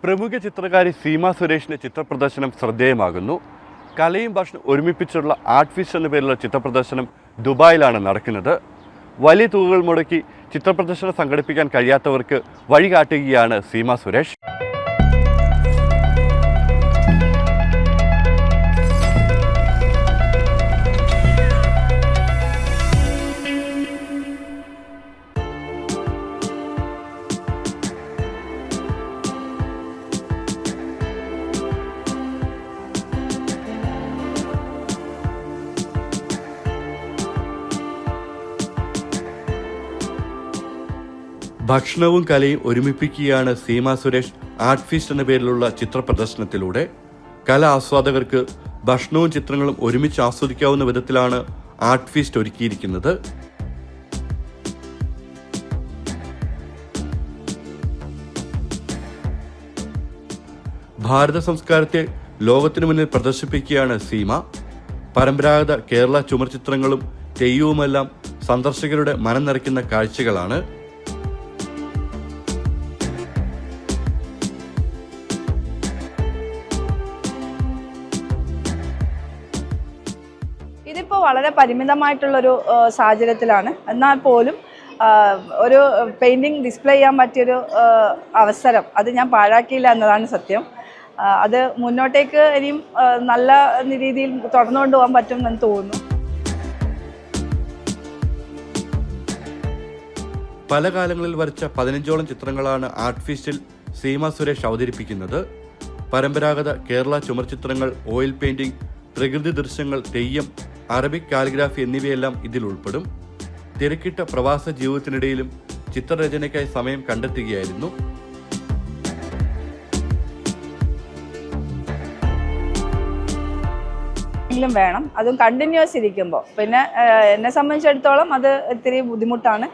പ്രമുഖ ചിത്രകാരി സീമ സുരേഷിൻ്റെ ചിത്രപ്രദർശനം ശ്രദ്ധേയമാകുന്നു. കലയും ഭാഷയും ഒരുമിപ്പിച്ചുള്ള ആർട്ട് ഫീസ്റ്റ് എന്ന പേരിലുള്ള ചിത്രപ്രദർശനം ദുബായിലാണ് നടക്കുന്നത്. വലിയ തുകകൾ മുടക്കി ചിത്രപ്രദർശനം സംഘടിപ്പിക്കാൻ കഴിയാത്തവർക്ക് വഴികാട്ടുകയാണ് സീമ സുരേഷ്. ഭക്ഷണവും കലയും ഒരുമിപ്പിക്കുകയാണ് സീമ സുരേഷ് ആർട്ട് ഫീസ്റ്റ് എന്ന പേരിലുള്ള ചിത്രപ്രദർശനത്തിലൂടെ. കല ആസ്വാദകർക്ക് ഭക്ഷണവും ചിത്രങ്ങളും ഒരുമിച്ച് ആസ്വദിക്കാവുന്ന വിധത്തിലാണ് ആർട്ട് ഫീസ്റ്റ് ഒരുക്കിയിരിക്കുന്നത്. ഭാരത സംസ്കാരത്തെ ലോകത്തിനു മുന്നിൽ പ്രദർശിപ്പിക്കുകയാണ് സീമ. പരമ്പരാഗത കേരള ചുമർ ചിത്രങ്ങളും തെയ്യവുമെല്ലാം സന്ദർശകരുടെ മനം നിറയ്ക്കുന്ന കാഴ്ചകളാണ്. ഇതിപ്പോൾ വളരെ പരിമിതമായിട്ടുള്ളൊരു സാഹചര്യത്തിലാണ്. എന്നാൽ പോലും ഒരു പെയിൻറ്റിങ് ഡിസ്പ്ലേ ചെയ്യാൻ പറ്റിയൊരു അവസരം അത് ഞാൻ പാഴാക്കിയില്ല എന്നതാണ് സത്യം. അത് മുന്നോട്ടേക്ക് ഇനിയും നല്ല രീതിയിൽ തുടർന്നുകൊണ്ട് പോകാൻ പറ്റുമെന്ന് തോന്നുന്നു. പല കാലങ്ങളിൽ വരച്ച 15ഓളം ചിത്രങ്ങളാണ് ആർട്ട് ഫീസ്റ്റിൽ സീമ സുരേഷ് അവതരിപ്പിക്കുന്നത്. പരമ്പരാഗത കേരള ചുമർ ചിത്രങ്ങൾ, ഓയിൽ പെയിന്റിംഗ്, പ്രകൃതി ദൃശ്യങ്ങൾ, തെയ്യം, അറബിക് കാലിഗ്രാഫി എന്നിവയെല്ലാം ഇതിൽ ഉൾപ്പെടും. തിരക്കിട്ട പ്രവാസ ജീവിതത്തിനിടയിലും ചിത്രരചനയ്ക്കായി സമയം കണ്ടെത്തുകയായിരുന്നു. വേണം അതും കണ്ടിന്യൂസ് ഇരിക്കുമ്പോൾ. പിന്നെ എന്നെ സംബന്ധിച്ചിടത്തോളം അത് ഇത്തിരി ബുദ്ധിമുട്ടാണ്.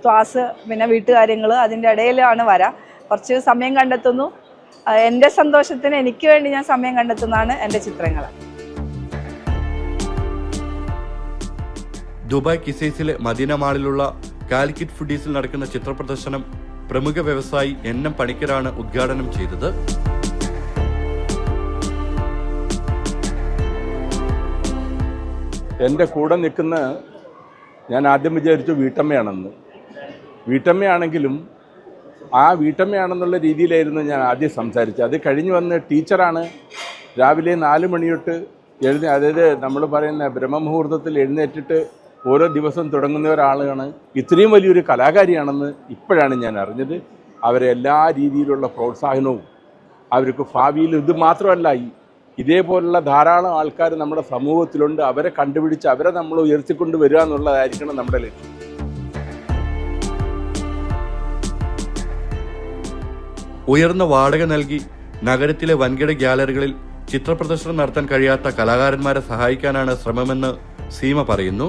ക്ലാസ്, പിന്നെ വീട്ടുകാര്യങ്ങൾ, അതിൻ്റെ ഇടയിലാണ് കുറച്ച് സമയം കണ്ടെത്തുന്നു. എൻ്റെ സന്തോഷത്തിന് എനിക്ക് വേണ്ടി ഞാൻ സമയം കണ്ടെത്തുന്നതാണ് എൻ്റെ ചിത്രങ്ങൾ. ദുബായ് കിസൈസിലെ മദീന മാളിലുള്ള കാലിക്കറ്റ് ഫുഡീസിൽ നടക്കുന്ന ചിത്രപ്രദർശനം പ്രമുഖ വ്യവസായി NM പണിക്കരാണ് ഉദ്ഘാടനം ചെയ്തത്. എൻ്റെ കൂടെ നിൽക്കുന്ന, ഞാൻ ആദ്യം വിചാരിച്ചു വീട്ടമ്മയാണെങ്കിലും ആ വീട്ടമ്മയാണെന്നുള്ള രീതിയിലായിരുന്നു ഞാൻ ആദ്യം സംസാരിച്ചത്. അത് കഴിഞ്ഞ് വന്ന് ടീച്ചറാണ്. രാവിലെ 4 മണി തൊട്ട് അതായത് നമ്മൾ പറയുന്ന ബ്രഹ്മമുഹൂർത്തത്തിൽ എഴുന്നേറ്റിട്ട് ഓരോ ദിവസം തുടങ്ങുന്ന ഒരാളാണ്. ഇത്രയും വലിയൊരു കലാകാരിയാണെന്ന് ഇപ്പോഴാണ് ഞാൻ അറിഞ്ഞത്. അവരെ എല്ലാ രീതിയിലുള്ള പ്രോത്സാഹനവും അവർക്ക് ഭാവിയിൽ ഇത് മാത്രമല്ല, ഇതേപോലുള്ള ധാരാളം ആൾക്കാർ നമ്മുടെ സമൂഹത്തിലുണ്ട്. അവരെ കണ്ടുപിടിച്ച് അവരെ നമ്മൾ ഉയർത്തിക്കൊണ്ട് വരിക എന്നുള്ളതായിരിക്കണം നമ്മുടെ ലക്ഷ്യം. ഉയർന്ന വാടക നൽകി നഗരത്തിലെ വൻകിട ഗ്യാലറികളിൽ ചിത്രപ്രദർശനം നടത്താൻ കഴിയാത്ത കലാകാരന്മാരെ സഹായിക്കാനാണ് ശ്രമമെന്ന് സീമ പറയുന്നു.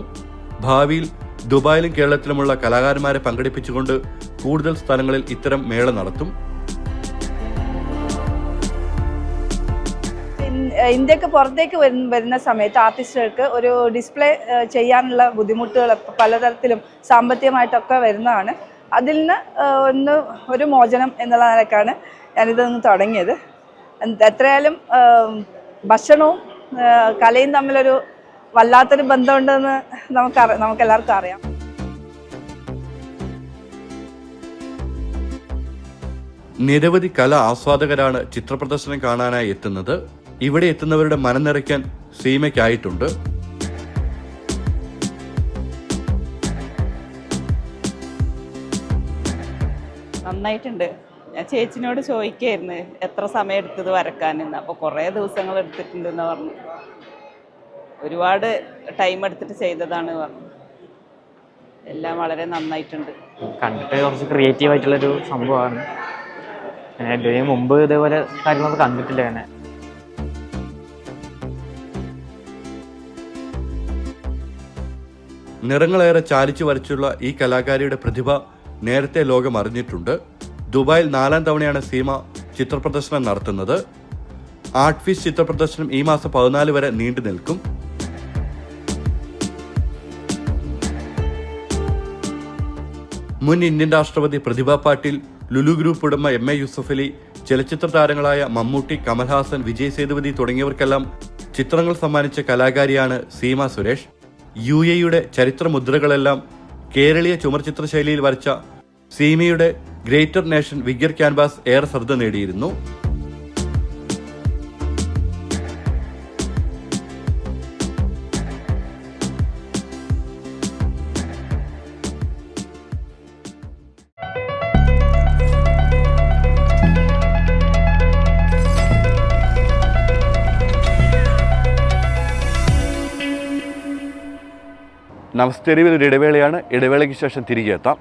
ഭാവിയിൽ ദുബായിലും കേരളത്തിലുമുള്ള കലാകാരന്മാരെ പങ്കെടുപ്പിച്ചുകൊണ്ട് കൂടുതൽ സ്ഥലങ്ങളിൽ ഇത്തരം മേള നടത്തും. ഇന്ത്യക്ക് പുറത്തേക്ക് വരുന്ന സമയത്ത് ആർട്ടിസ്റ്റുകൾക്ക് ഒരു ഡിസ്പ്ലേ ചെയ്യാനുള്ള ബുദ്ധിമുട്ടുകൾ പലതരത്തിലും സാമ്പത്തികമായിട്ടൊക്കെ വരുന്നതാണ്. അതിൽ നിന്ന് ഒരു മോചനം എന്നുള്ള നിലക്കാണ് ഞാനിതൊന്ന് തുടങ്ങിയത്. എത്രയായാലും ഭക്ഷണവും കലയും തമ്മിലൊരു വല്ലാത്തൊരു ബന്ധമുണ്ടെന്ന് നമുക്കെല്ലാവർക്കും അറിയാം. നിരവധി കലാ ആസ്വാദകരാണ് ചിത്രപ്രദർശനം കാണാനായി എത്തുന്നത്. ഇവിടെ എത്തുന്നവരുടെ മനം നിറയ്ക്കാൻ സീമയ്ക്കായിട്ടുണ്ട്. നന്നായിട്ടുണ്ട്. ഞാൻ ചേച്ചിനോട് ചോദിക്കായിരുന്നു എത്ര സമയം എടുത്തത് വരക്കാനെന്ന്. അപ്പോൾ കുറേ ദിവസങ്ങൾ എടുത്തിട്ടുണ്ടെന്ന് പറഞ്ഞു. ഒരുപാട് ടൈം എടുത്തിട്ട് ചെയ്തതാണ് പറഞ്ഞു. എല്ലാം വളരെ നന്നായിട്ടുണ്ട്. കണ്ടിട്ട് കുറച്ച് ക്രിയേറ്റീവ് ആയിട്ടുള്ളൊരു സംഭവമാണ്. ഇതിന് മുമ്പ് ഇതേപോലെ കാര്യങ്ങളൊന്നും കണ്ടിട്ടില്ല. അങ്ങനെ നിറങ്ങളേറെ ചാലിച്ചു വരച്ചുള്ള ഈ കലാകാരിയുടെ പ്രതിഭ നേരത്തെ ലോകം അറിഞ്ഞിട്ടുണ്ട്. ദുബായിൽ 4ാം തവണയാണ് സീമ ചിത്രപ്രദർശനം നടത്തുന്നത്. ആർട്ട് ഫീസ്റ്റ് ചിത്രപ്രദർശനം ഈ മാസം 14 വരെ നീണ്ടു നിൽക്കും. മുൻ ഇന്ത്യൻ രാഷ്ട്രപതി പ്രതിഭ പാട്ടീൽ, ലുലു ഗ്രൂപ്പ് ഉടമ MA യൂസഫ് അലി, ചലച്ചിത്ര താരങ്ങളായ മമ്മൂട്ടി, കമൽഹാസൻ, വിജയ് സേതുപതി തുടങ്ങിയവർക്കെല്ലാം ചിത്രങ്ങൾ സമ്മാനിച്ച കലാകാരിയാണ് സീമ സുരേഷ്. UAE ചരിത്ര മുദ്രകളെല്ലാം കേരളീയ ചുമർചിത്ര ശൈലിയിൽ വരച്ച സീമയുടെ ഗ്രേറ്റർ നേഷൻ വിഗർ ക്യാൻവാസ് ഏറെ ശ്രദ്ധ നേടിയിരുന്നു. നമസ്തേ, ഒരു ഇടവേളയാണ്. ഇടവേളയ്ക്ക് ശേഷം തിരികെ എത്താം.